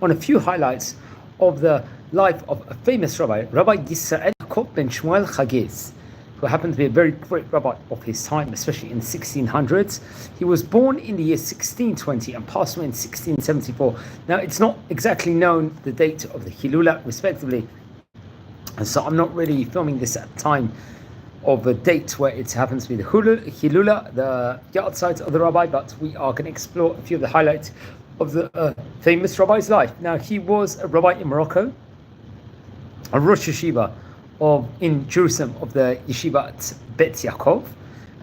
on a few highlights of the life of a famous rabbi, Rabbi Yaakov ben Shmuel Hagiz, who happened to be a very great rabbi of his time, especially in the 1600s. He was born in the year 1620 and passed away in 1674. Now, it's not exactly known the date of the Hilula, respectively, and so I'm not really filming this at the time of a date where it happens to be the Hilula, the yahrzeit of the rabbi, but we are going to explore a few of the highlights of the famous rabbi's life. Now, he was a rabbi in Morocco, a Rosh Yeshiva in Jerusalem of the Yeshivat Bet Yaakov,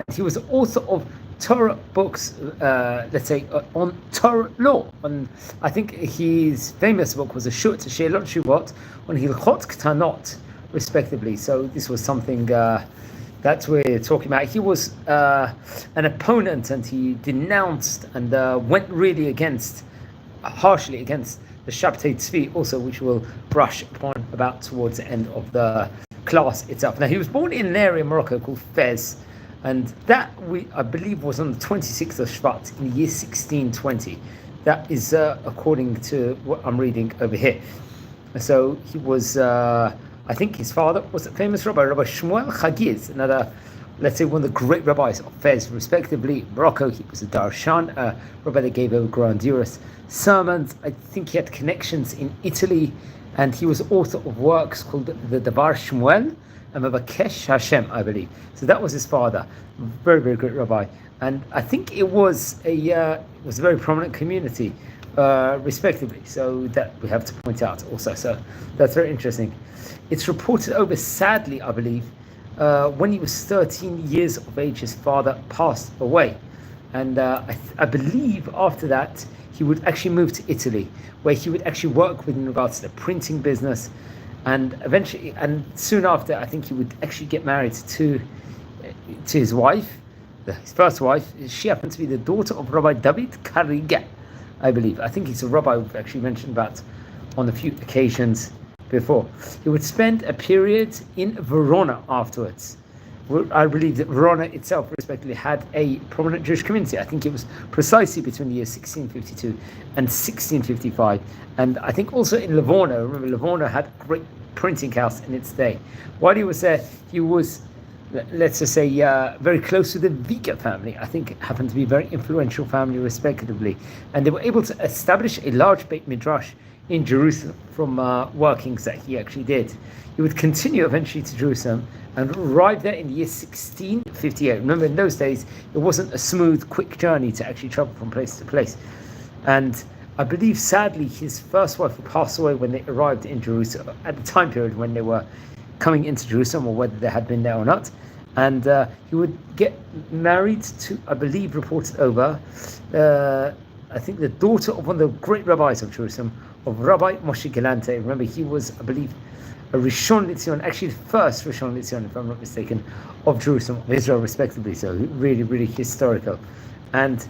and he was the author of Torah books, on Torah law. And I think his famous book was a She'elot Shuvot on Hilchot Ktanot, respectively. So this was something that we're talking about. He was an opponent, and he denounced and went really harshly against the Shabtai Tzvi, also, which we'll brush upon about towards the end of the class itself. Now, he was born in an area in Morocco called Fez, and that I believe was on the 26th of Shvat in the year 1620. That is according to what I'm reading over here. So he was, I think his father was a famous rabbi, Rabbi Shmuel Hagiz, another, let's say, one of the great rabbis of Fez, respectively. Morocco, he was a darshan, a rabbi that gave over grandiose sermons. I think he had connections in Italy, and he was author of works called the Davar Shmuel and Mevakesh Hashem, I believe. So that was his father, very, very great rabbi. And I think it was a very prominent community, respectively. So that we have to point out also. So that's very interesting. It's reported over, sadly, I believe, when he was 13 years of age, his father passed away. And I believe after that, he would actually move to Italy, where he would actually work with in regards to the printing business. And eventually, and soon after, I think he would actually get married to his wife, his first wife. She happened to be the daughter of Rabbi David Kariga, I believe. I think he's a rabbi we've actually mentioned about on a few occasions before. He would spend a period in Verona afterwards. I believe that Verona itself, respectively, had a prominent Jewish community. I think it was precisely between the years 1652 and 1655. And I think also in Livorno, remember, Livorno had a great printing house in its day. While he was there, he was, let's just say, very close to the Vika family. I think it happened to be a very influential family, respectively. And they were able to establish a large Beit Midrash in Jerusalem from workings that he actually did. He would continue eventually to Jerusalem and arrive there in the year 1658. Remember, in those days, it wasn't a smooth, quick journey to actually travel from place to place. And I believe, sadly, his first wife would pass away when they arrived in Jerusalem, at the time period when they were coming into Jerusalem, or whether they had been there or not. And he would get married to, I believe, reported over, I think, the daughter of one of the great rabbis of Jerusalem, of Rabbi Moshe Galante. Remember, he was, I believe, a Rishon LeZion, actually the first Rishon LeZion, if I'm not mistaken, of Jerusalem, of Israel, respectively. So really, really historical. And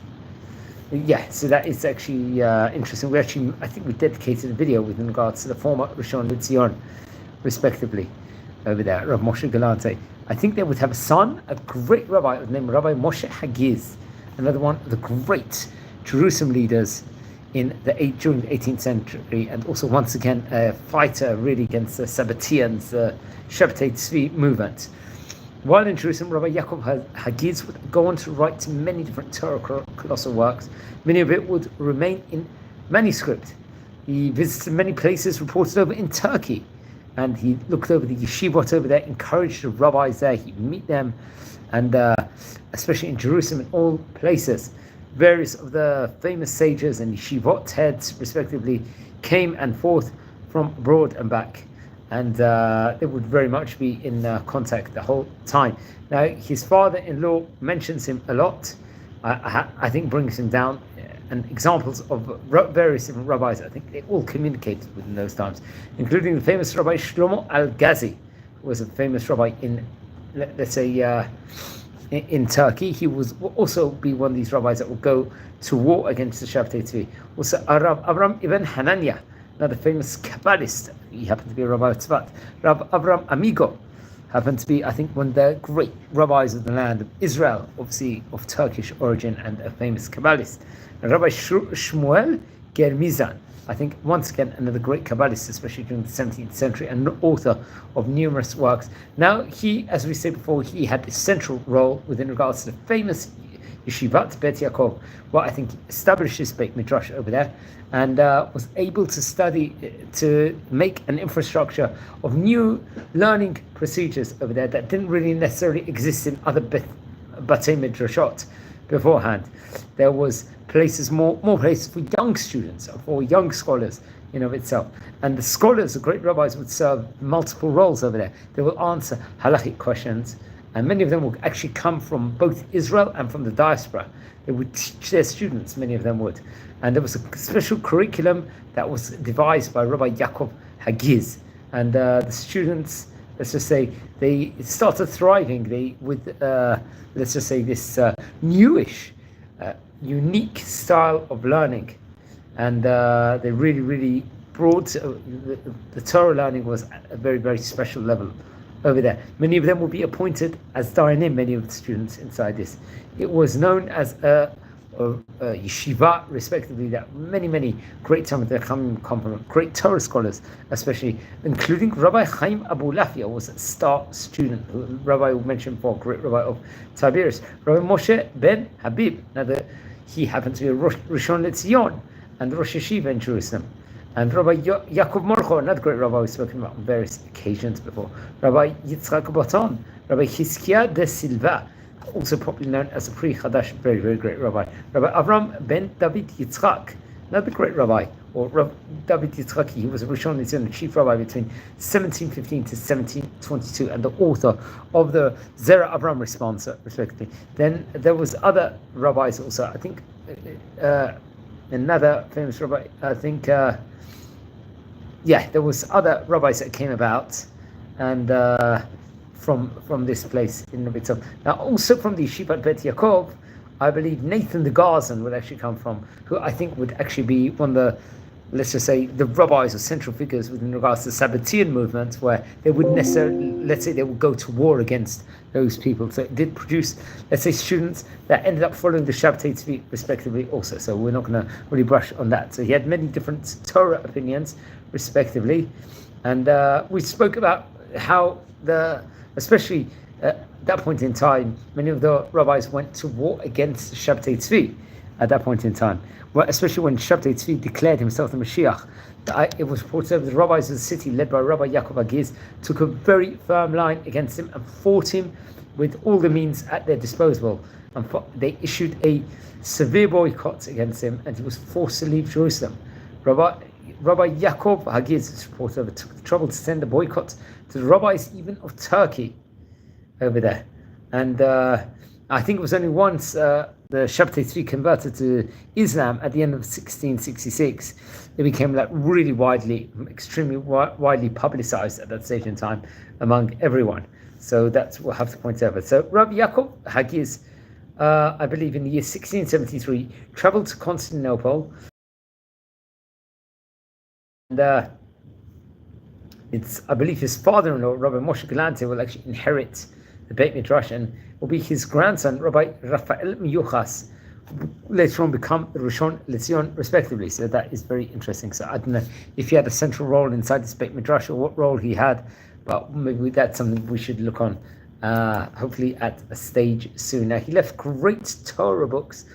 yeah, so that is actually interesting. I think we dedicated a video with regards to the former Rishon LeZion, respectively, over there, Rav Moshe Galante. I think they would have a son, a great rabbi named Rabbi Moshe Hagiz, another one of the great Jerusalem leaders during the 18th century, and also once again a fighter really against the Sabbateans, the Shabtai Tzvi movement. While in Jerusalem, Rabbi Yaakov Hagiz would go on to write many different Torah colossal works. Many of it would remain in manuscript. He visited many places reported over in Turkey, and he looked over the yeshivot over there, encouraged the rabbis there. He'd meet them, and especially in Jerusalem, in all places, various of the famous sages and yeshivot heads, respectively, came and forth from abroad and back. And they would very much be in contact the whole time. Now, his father-in-law mentions him a lot. I think brings him down, and examples of various different rabbis. I think they all communicated within those times, including the famous Rabbi Shlomo Al-Ghazi, who was a famous rabbi in, let's say, in Turkey. He would also be one of these rabbis that would go to war against the Shabtai Tzvi. Also, Rav Avram ibn Hanania, another famous Kabbalist. He happened to be a rabbi of Tzvat. Rav Avram Amigo happened to be, I think, one of the great rabbis of the land of Israel, obviously of Turkish origin, and a famous Kabbalist. And Rabbi Shmuel Germizan, I think, once again, another great Kabbalist, especially during the 17th century, and an author of numerous works. Now, he, as we said before, he had a central role within regards to the famous Yeshivat Bet Yaakov, where I think he established his Beit Midrash over there, and was able to study, to make an infrastructure of new learning procedures over there that didn't really necessarily exist in other Batei Midrashot beforehand. There was places, more places for young students, for young scholars in of itself. And the scholars, the great rabbis, would serve multiple roles over there. They will answer halachic questions, and many of them will actually come from both Israel and from the diaspora. They would teach their students, many of them would. And there was a special curriculum that was devised by Rabbi Yaakov Hagiz. And the students, let's just say, they started thriving with let's just say, this newish, unique style of learning. And they really, really brought, the Torah learning was at a very, very special level over there. Many of them will be appointed as Dayanim, many of the students inside this. It was known as a yeshiva, respectively, that many great Talmidei Chachamim come from, great Torah scholars, especially, including Rabbi Chaim Abulafia was a star student, who Rabbi mentioned before, great Rabbi of Tiberias. Rabbi Moshe ben Habib, he happened to be a Rishon LeZion and the Rosh Yeshiva in Jerusalem. And Rabbi Yaakov Morcho, another great rabbi we've spoken about on various occasions before. Rabbi Yitzchak Baton, Rabbi Chizkiah de Silva, also popularly known as a pre-Chadash, very, very great rabbi. Rabbi Avram ben David Yitzchak, another great rabbi, or David Yitzchaki, he was a Rishon LeZion, the chief rabbi between 1715 to 1722, and the author of the Zera Avram responsa, respectively. Then there was other rabbis also, I think, another famous rabbi, I think, there was other rabbis that came about, and from this place in of itself. Now, also from the Yeshivat Bet Yaakov, I believe Nathan the Garzon would actually come from, who I think would actually be one of the, let's just say, the rabbis or central figures within regards to the Sabbatean movement, where they would necessarily, let's say, they would go to war against those people. So it did produce, let's say, students that ended up following the Shabtai Tzvi respectively also. So we're not going to really brush on that. So he had many different Torah opinions respectively. And we spoke about how especially at that point in time, many of the rabbis went to war against Shabtai Tzvi at that point in time. Well, especially when Shabtai Tzvi declared himself the Mashiach. It was reported that the rabbis of the city, led by Rabbi Yaakov Hagiz, took a very firm line against him and fought him with all the means at their disposal. And they issued a severe boycott against him, and he was forced to leave Jerusalem. Rabbi Yaakov Hagiz, it's reported, took the trouble to send a boycott to the rabbis even of Turkey over there. And I think it was only once the Shabtai Tzvi converted to Islam at the end of 1666. It became really extremely widely publicized at that stage in time among everyone. So that's what I have to point out. So Rabbi Yaakov Hagiz, I believe in the year 1673, traveled to Constantinople. And I believe his father-in-law, Rabbi Moshe Galante, will actually inherit the Beit Midrash, and will be his grandson, Rabbi Raphael Miyuchas, later on become the Rishon LeZion, respectively. So that is very interesting. So I don't know if he had a central role inside this Beit Midrash or what role he had, but maybe that's something we should look on, hopefully at a stage soon. Now, he left great Torah books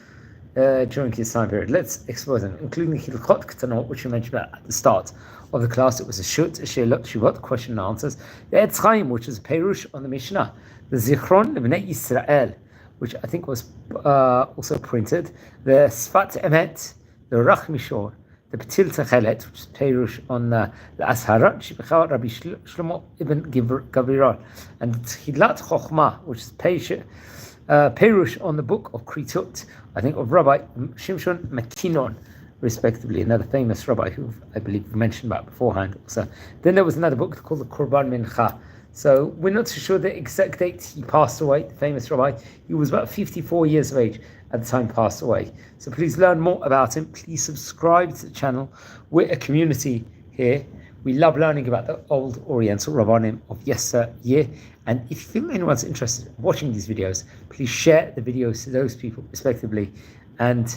during his time period. Let's explore them, including Hilchot Ketanot, which we mentioned about at the start of the class. It was a Shut, a Sheilot, Shuvot, question and answers. The Etz Chaim, which was Perush on the Mishnah. The Zichron Bnei Yisrael, which I think was also printed. The Sfat Emet, the Rach Mishor, the Petil Techelet, which is Perush on the Asharat, Shibechar Rabbi Shlomo ibn Gavriral, and Tchilat Chochmah, which is Perush on the book of Kritut, I think of Rabbi Shimshon Makinon, respectively, another famous rabbi who I believe we mentioned about beforehand also. Then there was another book called the Korban Mincha. So we're not too sure the exact date he passed away, the famous rabbi. He was about 54 years of age at the time he passed away. So please learn more about him. Please subscribe to the channel. We're a community here. We love learning about the old Oriental Rabbanim of yesteryear. And if you feel anyone's interested in watching these videos, please share the videos to those people respectively. And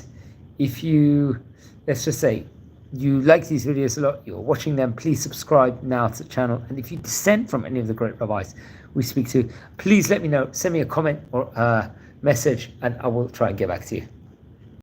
if you, let's just say, you like these videos a lot, you're watching them, please subscribe now to the channel. And if you dissent from any of the great rabbis we speak to, please let me know. Send me a comment or a message, and I will try and get back to you.